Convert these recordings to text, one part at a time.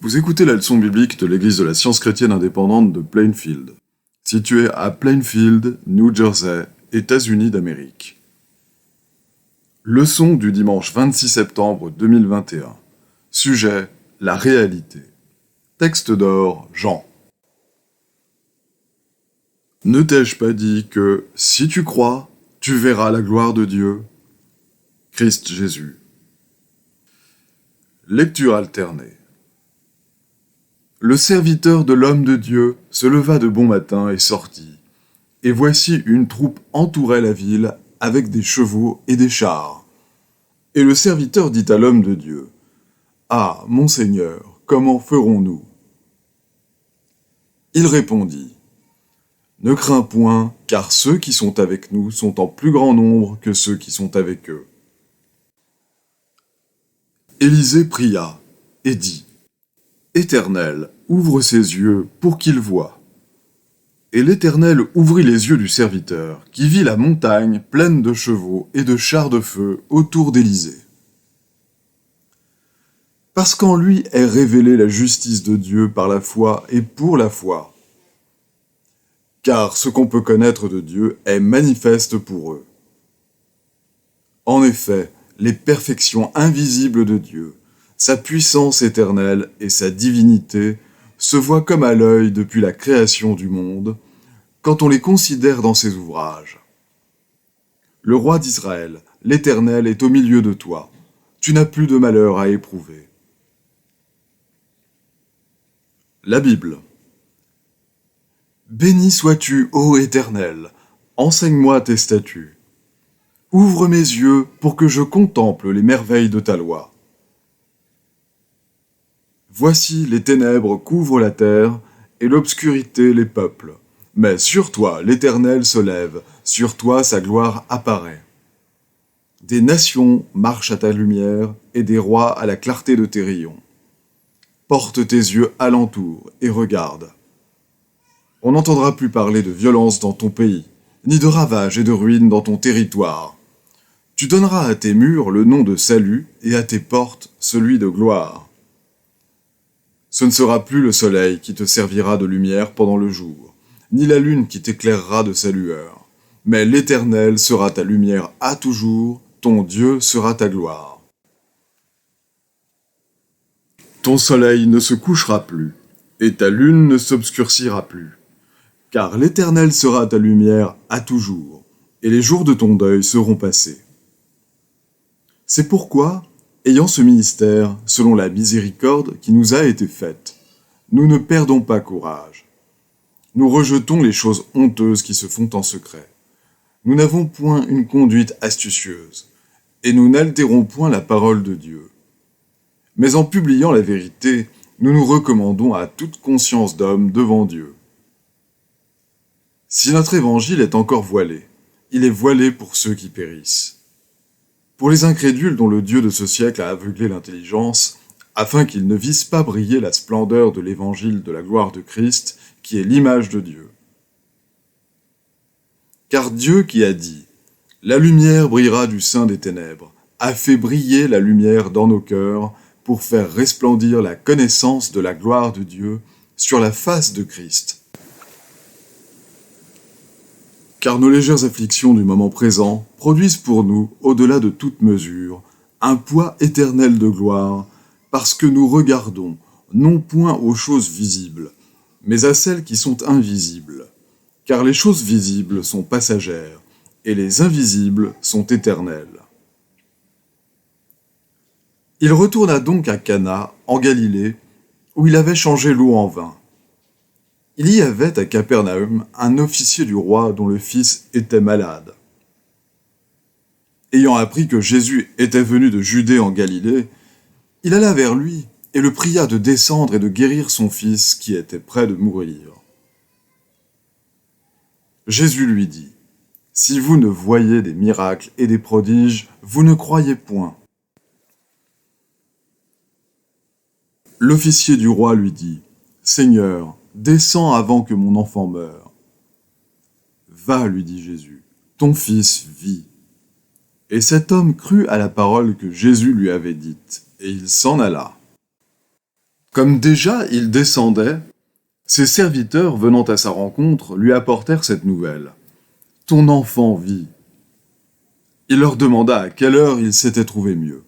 Vous écoutez la leçon biblique de l'Église de la Science chrétienne indépendante de Plainfield, située à Plainfield, New Jersey, États-Unis d'Amérique. Leçon du dimanche 26 septembre 2021. Sujet: la réalité. Texte d'or, Jean. Ne t'ai-je pas dit que, si tu crois, tu verras la gloire de Dieu? Christ Jésus. Lecture alternée. Le serviteur de l'homme de Dieu se leva de bon matin et sortit. Et voici une troupe entourait la ville avec des chevaux et des chars. Et le serviteur dit à l'homme de Dieu: « Ah, mon Seigneur, comment ferons-nous » Il répondit: « Ne crains point, car ceux qui sont avec nous sont en plus grand nombre que ceux qui sont avec eux. » Élisée pria et dit: « Éternel, ouvre ses yeux pour qu'il voie. » Et l'Éternel ouvrit les yeux du serviteur, qui vit la montagne pleine de chevaux et de chars de feu autour d'Élisée. Parce qu'en lui est révélée la justice de Dieu par la foi et pour la foi. Car ce qu'on peut connaître de Dieu est manifeste pour eux. En effet, les perfections invisibles de Dieu, sa puissance éternelle et sa divinité se voient comme à l'œil depuis la création du monde, quand on les considère dans ses ouvrages. Le roi d'Israël, l'Éternel, est au milieu de toi. Tu n'as plus de malheur à éprouver. La Bible. Béni sois-tu, ô Éternel, enseigne-moi tes statuts. Ouvre mes yeux pour que je contemple les merveilles de ta loi. Voici les ténèbres couvrent la terre, et l'obscurité les peuples. Mais sur toi l'Éternel se lève, sur toi sa gloire apparaît. Des nations marchent à ta lumière, et des rois à la clarté de tes rayons. Porte tes yeux alentour, et regarde. On n'entendra plus parler de violence dans ton pays, ni de ravages et de ruines dans ton territoire. Tu donneras à tes murs le nom de salut, et à tes portes celui de gloire. Ce ne sera plus le soleil qui te servira de lumière pendant le jour, ni la lune qui t'éclairera de sa lueur. Mais l'Éternel sera ta lumière à toujours, ton Dieu sera ta gloire. Ton soleil ne se couchera plus, et ta lune ne s'obscurcira plus. Car l'Éternel sera ta lumière à toujours, et les jours de ton deuil seront passés. C'est pourquoi, ayant ce ministère, selon la miséricorde qui nous a été faite, nous ne perdons pas courage. Nous rejetons les choses honteuses qui se font en secret. Nous n'avons point une conduite astucieuse, et nous n'altérons point la parole de Dieu. Mais en publiant la vérité, nous nous recommandons à toute conscience d'homme devant Dieu. Si notre évangile est encore voilé, il est voilé pour ceux qui périssent. Pour les incrédules dont le Dieu de ce siècle a aveuglé l'intelligence, afin qu'ils ne vissent pas briller la splendeur de l'évangile de la gloire de Christ, qui est l'image de Dieu. Car Dieu qui a dit « La lumière brillera du sein des ténèbres », a fait briller la lumière dans nos cœurs pour faire resplendir la connaissance de la gloire de Dieu sur la face de Christ. Car nos légères afflictions du moment présent produisent pour nous, au-delà de toute mesure, un poids éternel de gloire, parce que nous regardons, non point aux choses visibles, mais à celles qui sont invisibles. Car les choses visibles sont passagères, et les invisibles sont éternelles. Il retourna donc à Cana, en Galilée, où il avait changé l'eau en vin. Il y avait à Capernaum un officier du roi dont le fils était malade. Ayant appris que Jésus était venu de Judée en Galilée, il alla vers lui et le pria de descendre et de guérir son fils qui était près de mourir. Jésus lui dit: « Si vous ne voyez des miracles et des prodiges, vous ne croyez point. » L'officier du roi lui dit: « Seigneur, descends avant que mon enfant meure. » « Va, lui dit Jésus, ton fils vit. » Et cet homme crut à la parole que Jésus lui avait dite, et il s'en alla. Comme déjà il descendait, ses serviteurs venant à sa rencontre lui apportèrent cette nouvelle. « Ton enfant vit. » Il leur demanda à quelle heure il s'était trouvé mieux.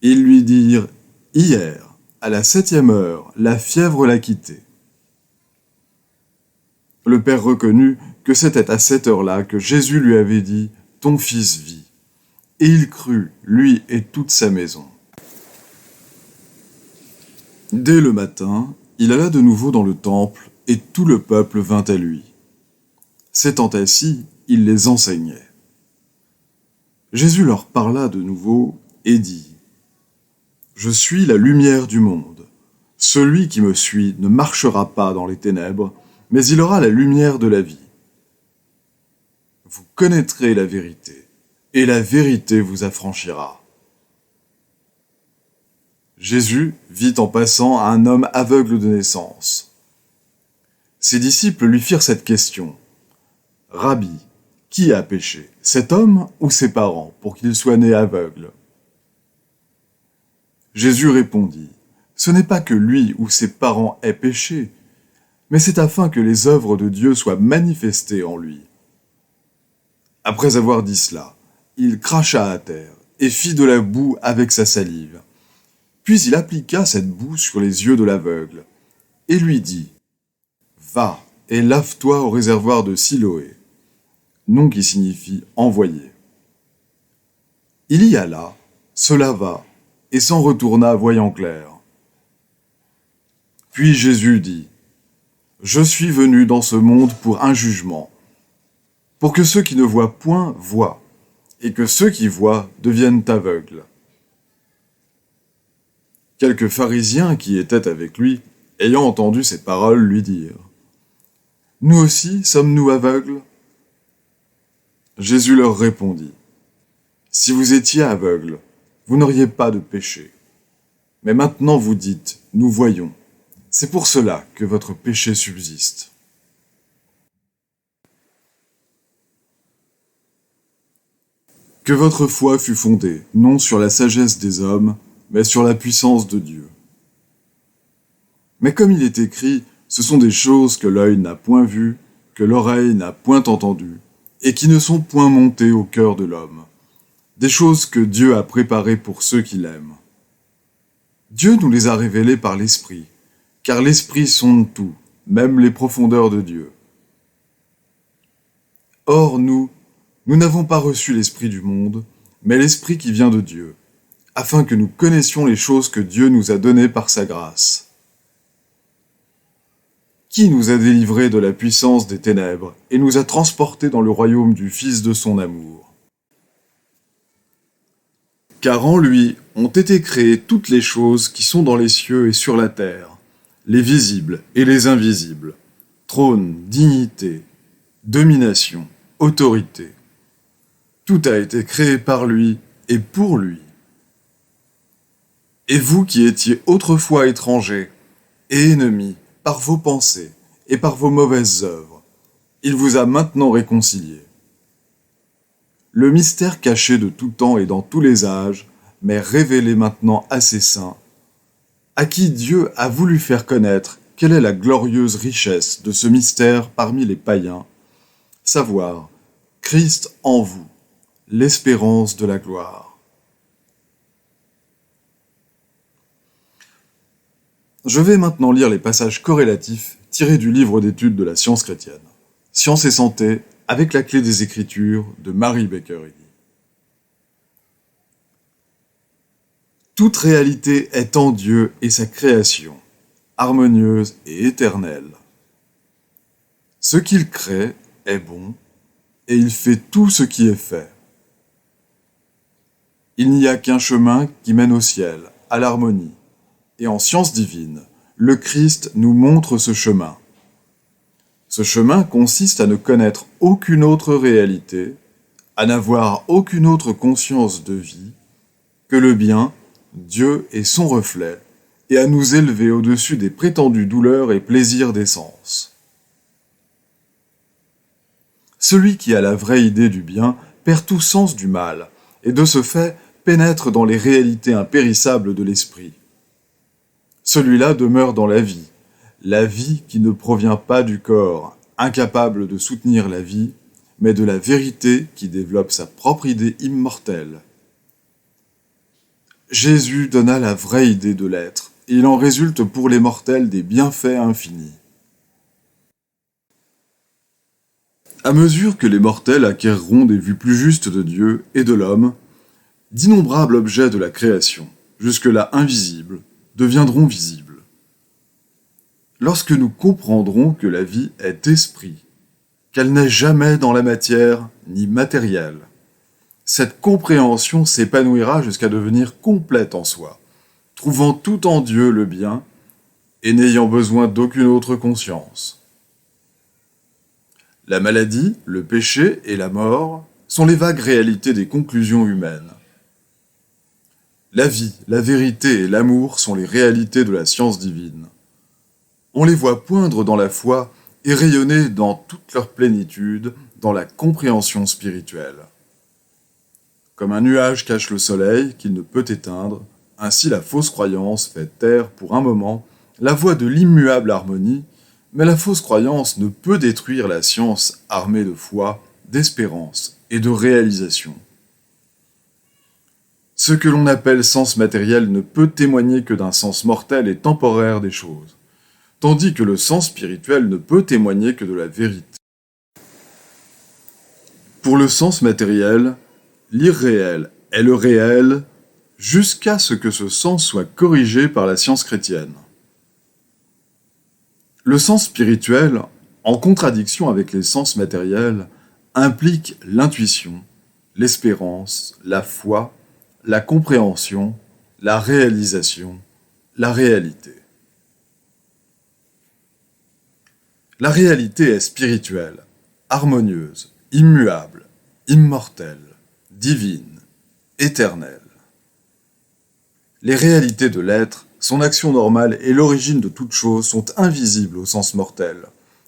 Ils lui dirent « Hier, à la 7e heure, la fièvre l'a quitté. » Le père reconnut que c'était à cette heure-là que Jésus lui avait dit « Ton fils vit ». Et il crut, lui et toute sa maison. Dès le matin, il alla de nouveau dans le temple, et tout le peuple vint à lui. S'étant assis, il les enseignait. Jésus leur parla de nouveau et dit « Je suis la lumière du monde. Celui qui me suit ne marchera pas dans les ténèbres, mais il aura la lumière de la vie. Vous connaîtrez la vérité, et la vérité vous affranchira. » Jésus vit en passant un homme aveugle de naissance. Ses disciples lui firent cette question. « Rabbi, qui a péché, cet homme ou ses parents, pour qu'il soit né aveugle ?» Jésus répondit, « Ce n'est pas que lui ou ses parents aient péché, mais c'est afin que les œuvres de Dieu soient manifestées en lui. » Après avoir dit cela, il cracha à terre et fit de la boue avec sa salive. Puis il appliqua cette boue sur les yeux de l'aveugle, et lui dit « Va et lave-toi au réservoir de Siloé », nom qui signifie « envoyé ». Il y alla, se lava, et s'en retourna voyant clair. Puis Jésus dit « Je suis venu dans ce monde pour un jugement, pour que ceux qui ne voient point voient, et que ceux qui voient deviennent aveugles. » Quelques pharisiens qui étaient avec lui, ayant entendu ces paroles, lui dirent « Nous aussi sommes-nous aveugles ?» Jésus leur répondit « Si vous étiez aveugles, vous n'auriez pas de péché. Mais maintenant vous dites « Nous voyons ». C'est pour cela que votre péché subsiste. Que votre foi fût fondée, non sur la sagesse des hommes, mais sur la puissance de Dieu. Mais comme il est écrit, ce sont des choses que l'œil n'a point vues, que l'oreille n'a point entendues, et qui ne sont point montées au cœur de l'homme. Des choses que Dieu a préparées pour ceux qui l'aiment. Dieu nous les a révélées par l'Esprit, car l'Esprit sonde tout, même les profondeurs de Dieu. Or nous n'avons pas reçu l'Esprit du monde, mais l'Esprit qui vient de Dieu, afin que nous connaissions les choses que Dieu nous a données par sa grâce. Qui nous a délivrés de la puissance des ténèbres et nous a transportés dans le royaume du Fils de son amour? Car en lui ont été créées toutes les choses qui sont dans les cieux et sur la terre, les visibles et les invisibles, trône, dignité, domination, autorité. Tout a été créé par lui et pour lui. Et vous qui étiez autrefois étrangers et ennemis par vos pensées et par vos mauvaises œuvres, il vous a maintenant réconciliés. Le mystère caché de tout temps et dans tous les âges, mais révélé maintenant à ses saints, à qui Dieu a voulu faire connaître quelle est la glorieuse richesse de ce mystère parmi les païens, savoir Christ en vous, l'espérance de la gloire. Je vais maintenant lire les passages corrélatifs tirés du livre d'études de la science chrétienne. Science et santé, avec la clé des Écritures de Mary Baker Eddy. Toute réalité est en Dieu et sa création, harmonieuse et éternelle. Ce qu'il crée est bon, et il fait tout ce qui est fait. Il n'y a qu'un chemin qui mène au ciel, à l'harmonie. Et en science divine, le Christ nous montre ce chemin. Ce chemin consiste à ne connaître aucune autre réalité, à n'avoir aucune autre conscience de vie, que le bien, Dieu et son reflet, et à nous élever au-dessus des prétendues douleurs et plaisirs des sens. Celui qui a la vraie idée du bien perd tout sens du mal, et de ce fait pénètre dans les réalités impérissables de l'esprit. Celui-là demeure dans la vie qui ne provient pas du corps, incapable de soutenir la vie, mais de la vérité qui développe sa propre idée immortelle. Jésus donna la vraie idée de l'être, et il en résulte pour les mortels des bienfaits infinis. À mesure que les mortels acquerront des vues plus justes de Dieu et de l'homme, d'innombrables objets de la création, jusque-là invisibles, deviendront visibles. Lorsque nous comprendrons que la vie est esprit, qu'elle n'est jamais dans la matière ni matérielle, cette compréhension s'épanouira jusqu'à devenir complète en soi, trouvant tout en Dieu le bien et n'ayant besoin d'aucune autre conscience. La maladie, le péché et la mort sont les vagues réalités des conclusions humaines. La vie, la vérité et l'amour sont les réalités de la science divine. On les voit poindre dans la foi et rayonner dans toute leur plénitude dans la compréhension spirituelle. Comme un nuage cache le soleil qu'il ne peut éteindre, ainsi la fausse croyance fait taire pour un moment la voix de l'immuable harmonie, mais la fausse croyance ne peut détruire la science armée de foi, d'espérance et de réalisation. Ce que l'on appelle sens matériel ne peut témoigner que d'un sens mortel et temporaire des choses, tandis que le sens spirituel ne peut témoigner que de la vérité. Pour le sens matériel, l'irréel est le réel jusqu'à ce que ce sens soit corrigé par la science chrétienne. Le sens spirituel, en contradiction avec les sens matériels, implique l'intuition, l'espérance, la foi, la compréhension, la réalisation, la réalité. La réalité est spirituelle, harmonieuse, immuable, immortelle, divine, éternelle. Les réalités de l'être, son action normale et l'origine de toute chose sont invisibles au sens mortel,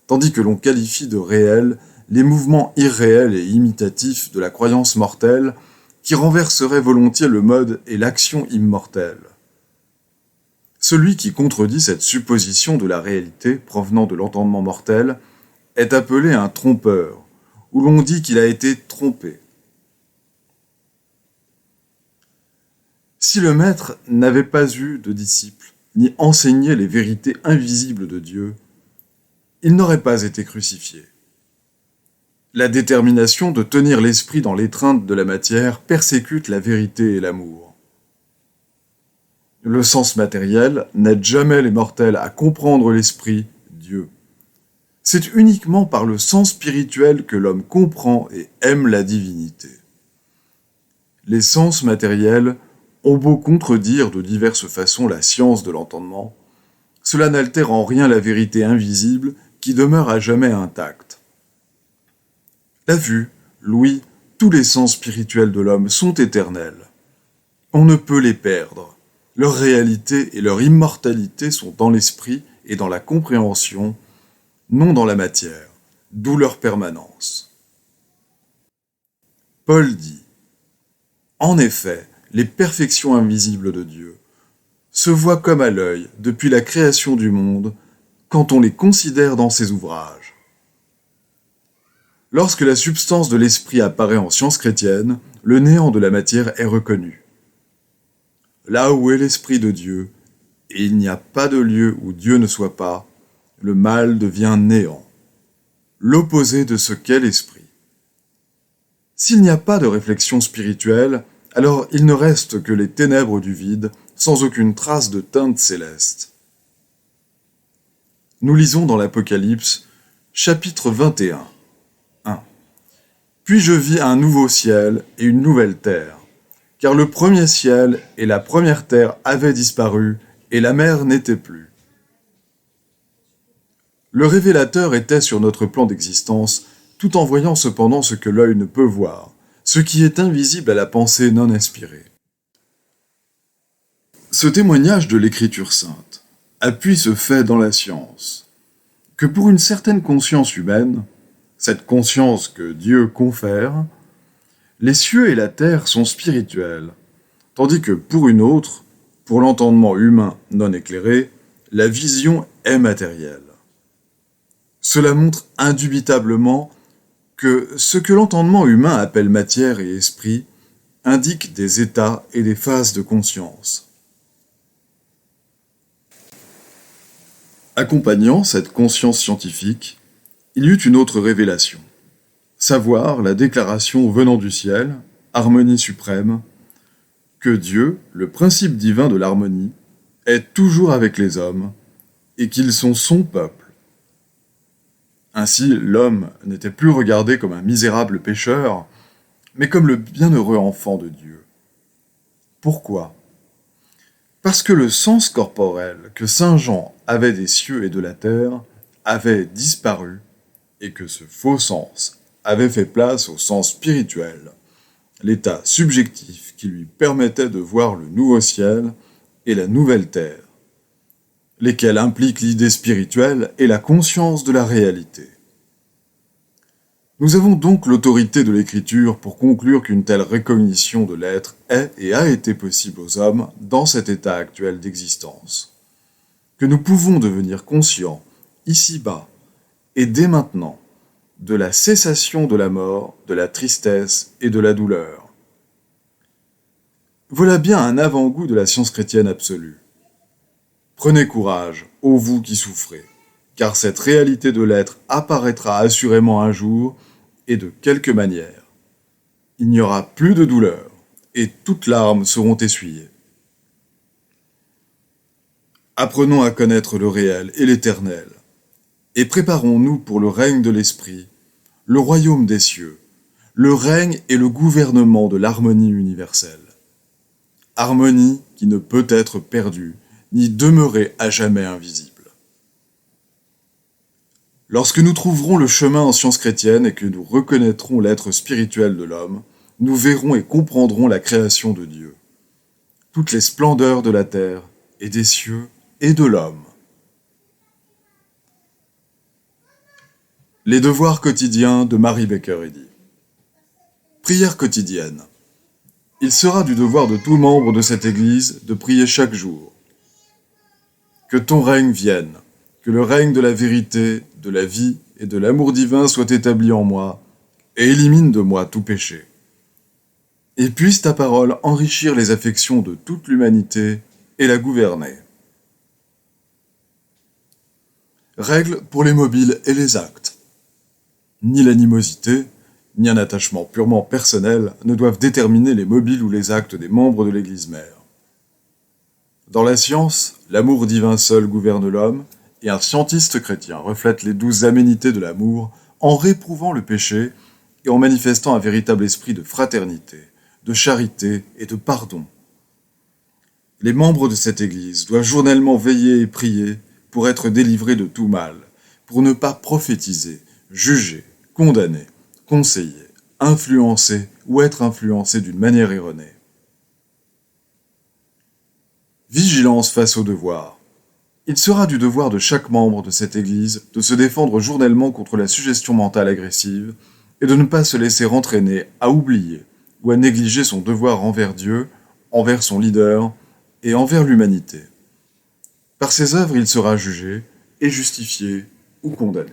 tandis que l'on qualifie de réels les mouvements irréels et imitatifs de la croyance mortelle qui renverseraient volontiers le mode et l'action immortelle. Celui qui contredit cette supposition de la réalité provenant de l'entendement mortel est appelé un trompeur, où l'on dit qu'il a été trompé. Si le Maître n'avait pas eu de disciples, ni enseigné les vérités invisibles de Dieu, il n'aurait pas été crucifié. La détermination de tenir l'esprit dans l'étreinte de la matière persécute la vérité et l'amour. Le sens matériel n'aide jamais les mortels à comprendre l'esprit, Dieu. C'est uniquement par le sens spirituel que l'homme comprend et aime la divinité. Les sens matériels ont beau contredire de diverses façons la science de l'entendement, cela n'altère en rien la vérité invisible qui demeure à jamais intacte. La vue, l'ouïe, tous les sens spirituels de l'homme sont éternels. On ne peut les perdre. Leur réalité et leur immortalité sont dans l'esprit et dans la compréhension, non dans la matière, d'où leur permanence. Paul dit : en effet, les perfections invisibles de Dieu se voient comme à l'œil depuis la création du monde quand on les considère dans ses ouvrages. Lorsque la substance de l'esprit apparaît en science chrétienne, le néant de la matière est reconnu. Là où est l'esprit de Dieu, et il n'y a pas de lieu où Dieu ne soit pas, le mal devient néant, l'opposé de ce qu'est l'esprit. S'il n'y a pas de réflexion spirituelle, alors il ne reste que les ténèbres du vide, sans aucune trace de teinte céleste. Nous lisons dans l'Apocalypse, chapitre 21, 1. Puis je vis un nouveau ciel et une nouvelle terre, car le premier ciel et la première terre avaient disparu, et la mer n'était plus. Le révélateur était sur notre plan d'existence, tout en voyant cependant ce que l'œil ne peut voir, ce qui est invisible à la pensée non inspirée. Ce témoignage de l'Écriture sainte appuie ce fait dans la science, que pour une certaine conscience humaine, cette conscience que Dieu confère, les cieux et la terre sont spirituels, tandis que pour une autre, Pour l'entendement humain non éclairé, la vision est matérielle. Cela montre indubitablement que ce que l'entendement humain appelle matière et esprit indique des états et des phases de conscience. Accompagnant cette conscience scientifique, il y eut une autre révélation, savoir la déclaration venant du ciel, harmonie suprême, que Dieu, le principe divin de l'harmonie, est toujours avec les hommes et qu'ils sont son peuple. Ainsi, l'homme n'était plus regardé comme un misérable pécheur, mais comme le bienheureux enfant de Dieu. Pourquoi ? Parce que le sens corporel que saint Jean avait des cieux et de la terre avait disparu et que ce faux sens avait fait place au sens spirituel, l'état subjectif qui lui permettait de voir le nouveau ciel et la nouvelle terre, lesquels impliquent l'idée spirituelle et la conscience de la réalité. Nous avons donc l'autorité de l'Écriture pour conclure qu'une telle recognition de l'être est et a été possible aux hommes dans cet état actuel d'existence, que nous pouvons devenir conscients, ici-bas, et dès maintenant, de la cessation de la mort, de la tristesse et de la douleur. Voilà bien un avant-goût de la science chrétienne absolue. Prenez courage, ô vous qui souffrez, car cette réalité de l'être apparaîtra assurément un jour, et de quelque manière. Il n'y aura plus de douleur, et toutes larmes seront essuyées. Apprenons à connaître le réel et l'éternel, et préparons-nous pour le règne de l'Esprit, le royaume des cieux, le règne et le gouvernement de l'harmonie universelle. Harmonie qui ne peut être perdue, ni demeurer à jamais invisible. Lorsque nous trouverons le chemin en science chrétienne et que nous reconnaîtrons l'être spirituel de l'homme, nous verrons et comprendrons la création de Dieu, toutes les splendeurs de la terre et des cieux et de l'homme. Les devoirs quotidiens de Mary Baker Eddy. Prière quotidienne. Il sera du devoir de tout membre de cette Église de prier chaque jour. Que ton règne vienne, que le règne de la vérité, de la vie et de l'amour divin soit établi en moi, et élimine de moi tout péché. Et puisse ta parole enrichir les affections de toute l'humanité et la gouverner. Règles pour les mobiles et les actes. Ni l'animosité, ni un attachement purement personnel ne doivent déterminer les mobiles ou les actes des membres de l'Église mère. Dans la science, l'amour divin seul gouverne l'homme, et un scientiste chrétien reflète les douces aménités de l'amour en réprouvant le péché et en manifestant un véritable esprit de fraternité, de charité et de pardon. Les membres de cette Église doivent journellement veiller et prier pour être délivrés de tout mal, pour ne pas prophétiser, juger, condamner, conseiller, influencer ou être influencés d'une manière erronée. Vigilance face au devoir. Il sera du devoir de chaque membre de cette Église de se défendre journellement contre la suggestion mentale agressive et de ne pas se laisser entraîner à oublier ou à négliger son devoir envers Dieu, envers son leader et envers l'humanité. Par ses œuvres, il sera jugé et justifié ou condamné.